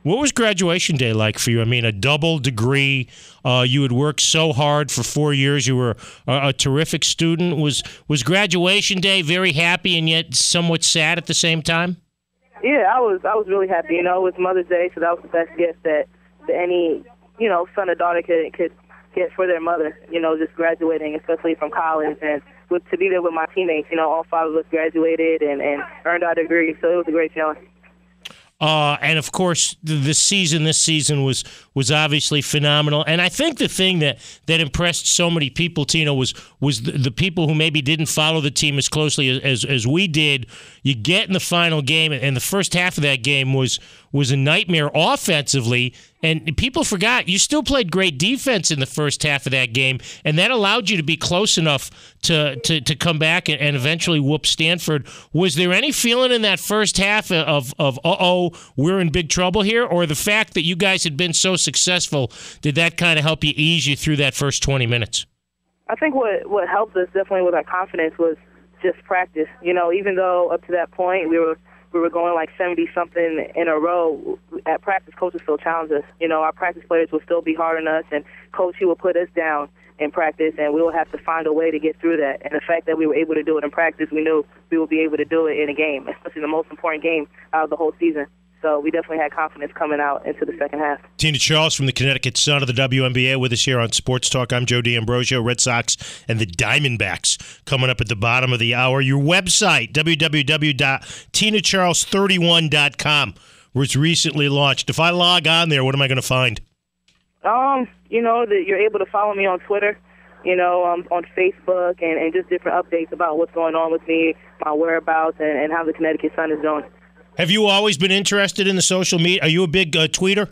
What was graduation day like for you? I mean, a double degree. You had worked so hard for 4 years. You were a terrific student. Was graduation day very happy and yet somewhat sad at the same time? Yeah, I was really happy. You know, it was Mother's Day, so that was the best gift that any, son or daughter could get for their mother, just graduating, especially from college, and to be there with my teammates. All 5 of us graduated and earned our degrees, so it was a great feeling. And of course, this season was obviously phenomenal. And I think the thing that impressed so many people, Tina, was the people who maybe didn't follow the team as closely as we did. You get in the final game, and the first half of that game was a nightmare offensively. And people forgot you still played great defense in the first half of that game, and that allowed you to be close enough to come back and eventually whoop Stanford. Was there any feeling in that first half of we're in big trouble here, or the fact that you guys had been so successful, did that kind of help you ease you through that first 20 minutes? I think what helped us definitely with our confidence was just practice. Even though up to that point we were going like 70-something in a row, at practice, coaches still challenge us. Our practice players will still be hard on us, and Coach, he will put us down in practice, and we will have to find a way to get through that. And the fact that we were able to do it in practice, we knew we would be able to do it in a game, especially the most important game out of the whole season. So we definitely had confidence coming out into the second half. Tina Charles from the Connecticut Sun of the WNBA with us here on Sports Talk. I'm Joe DAmbrosio. Red Sox and the Diamondbacks coming up at the bottom of the hour. Your website, www.tinacharles31.com, was recently launched. If I log on there, what am I going to find? That you're able to follow me on Twitter, on Facebook, and just different updates about what's going on with me, my whereabouts, and how the Connecticut Sun is doing. Have you always been interested in the social media? Are you a big tweeter?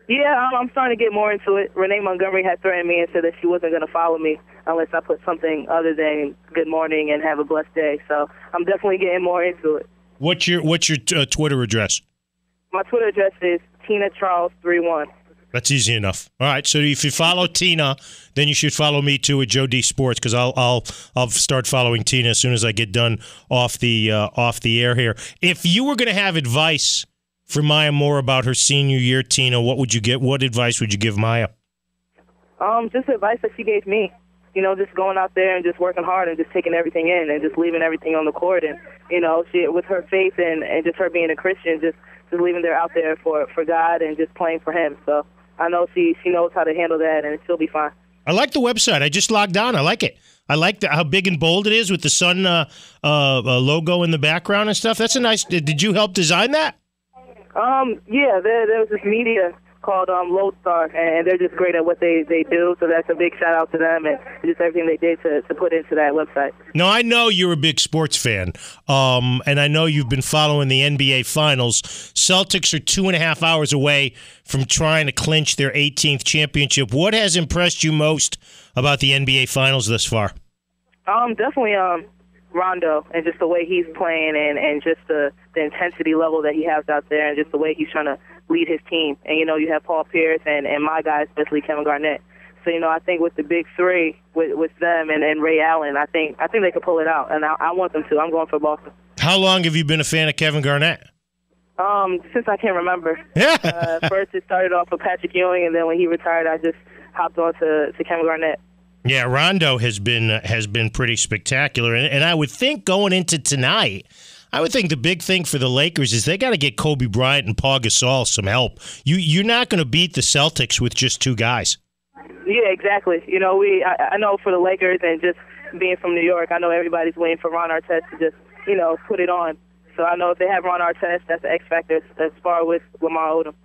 Yeah, I'm starting to get more into it. Renee Montgomery had threatened me and said that she wasn't going to follow me unless I put something other than good morning and have a blessed day. So I'm definitely getting more into it. What's your Twitter address? My Twitter address is TinaCharles31. That's easy enough. All right, so if you follow Tina, then you should follow me too at Joe D Sports, because I'll start following Tina as soon as I get done off the air here. If you were going to have advice for Maya Moore about her senior year, Tina, what would you get? What advice would you give Maya? Just advice that she gave me. Just going out there and just working hard and just taking everything in and just leaving everything on the court. And she, with her faith and just her being a Christian, just leaving her out there for God and just playing for Him. So I know she knows how to handle that, and she'll be fine. I like the website. I just logged on. I like it. I like how big and bold it is with the Sun logo in the background and stuff. That's a nice. Did you help design that? Yeah. There was this media called Lodestar, and they're just great at what they do. So that's a big shout out to them and just everything they did to put into that website. Now, I know you're a big sports fan, and I know you've been following the NBA Finals. Celtics are 2.5 hours away from trying to clinch their 18th championship. What has impressed you most about the NBA Finals thus far? Definitely Rondo, and just the way he's playing and just the intensity level that he has out there, and just the way he's trying to lead his team. And, you have Paul Pierce and my guys, especially Kevin Garnett. So, I think with the big three, with them and Ray Allen, I think they could pull it out. And I want them to. I'm going for Boston. How long have you been a fan of Kevin Garnett? Since I can remember. First it started off with Patrick Ewing, and then when he retired, I just hopped on to Kevin Garnett. Yeah, Rondo has been pretty spectacular. And I would think going into tonight, I would think the big thing for the Lakers is they got to get Kobe Bryant and Paul Gasol some help. You're not going to beat the Celtics with just two guys. Yeah, exactly. I know for the Lakers, and just being from New York, I know everybody's waiting for Ron Artest to just, put it on. So I know if they have Ron Artest, that's the X factor as far with Lamar Odom.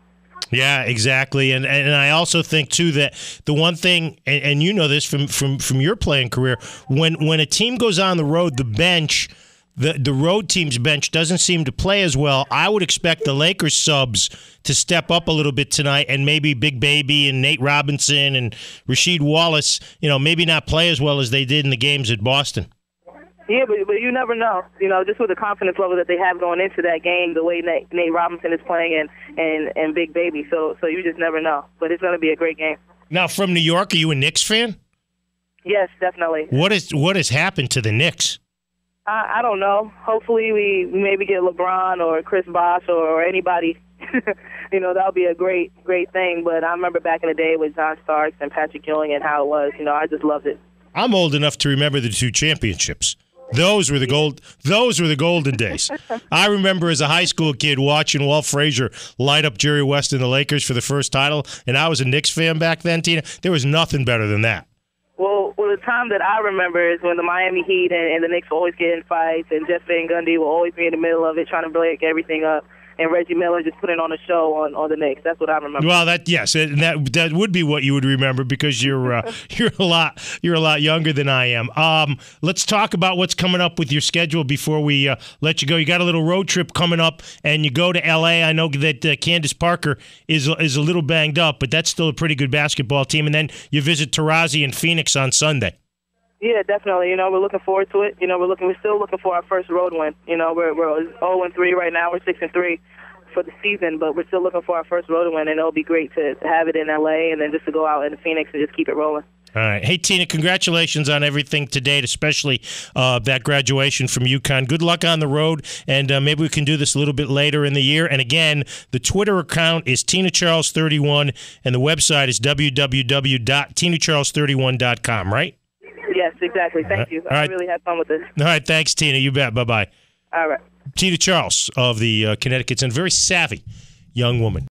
Yeah, exactly. And I also think, too, that the one thing, and you know this from your playing career, when a team goes on the road, the bench, the road team's bench doesn't seem to play as well. I would expect the Lakers subs to step up a little bit tonight, and maybe Big Baby and Nate Robinson and Rasheed Wallace, maybe not play as well as they did in the games at Boston. Yeah, but you never know. Just with the confidence level that they have going into that game, the way Nate Robinson is playing and Big Baby. So you just never know. But it's going to be a great game. Now, from New York, are you a Knicks fan? Yes, definitely. What has happened to the Knicks? I don't know. Hopefully we maybe get LeBron or Chris Bosh or anybody, That'll be a great thing. But I remember back in the day with John Starks and Patrick Ewing and how it was. I just loved it. I'm old enough to remember the 2 championships. Those were the golden days. I remember as a high school kid watching Walt Frazier light up Jerry West and the Lakers for the first title, and I was a Knicks fan back then, Tina. There was nothing better than that. Well, the time that I remember is when the Miami Heat and the Knicks were always getting fights, and Jeff Van Gundy will always be in the middle of it trying to break everything up. And Reggie Miller just putting on a show on the Knicks. That's what I remember. Well, that would be what you would remember because you're a lot younger than I am. Let's talk about what's coming up with your schedule before we let you go. You got a little road trip coming up, and you go to L.A. I know that Candace Parker is a little banged up, but that's still a pretty good basketball team. And then you visit Tarazi in Phoenix on Sunday. Yeah, definitely. We're looking forward to it. We're still looking for our first road win. We're 0-3 right now. We're 6-3 for the season, but we're still looking for our first road win, and it'll be great to have it in LA and then just to go out in Phoenix and just keep it rolling. All right. Hey, Tina, congratulations on everything to date, especially that graduation from UConn. Good luck on the road, and maybe we can do this a little bit later in the year. And again, the Twitter account is TinaCharles31, and the website is www.TinaCharles31.com, right? Yes, exactly. Thank you. I really had fun with this. All right. Thanks, Tina. You bet. Bye-bye. All right. Tina Charles of the Connecticut's, and very savvy young woman.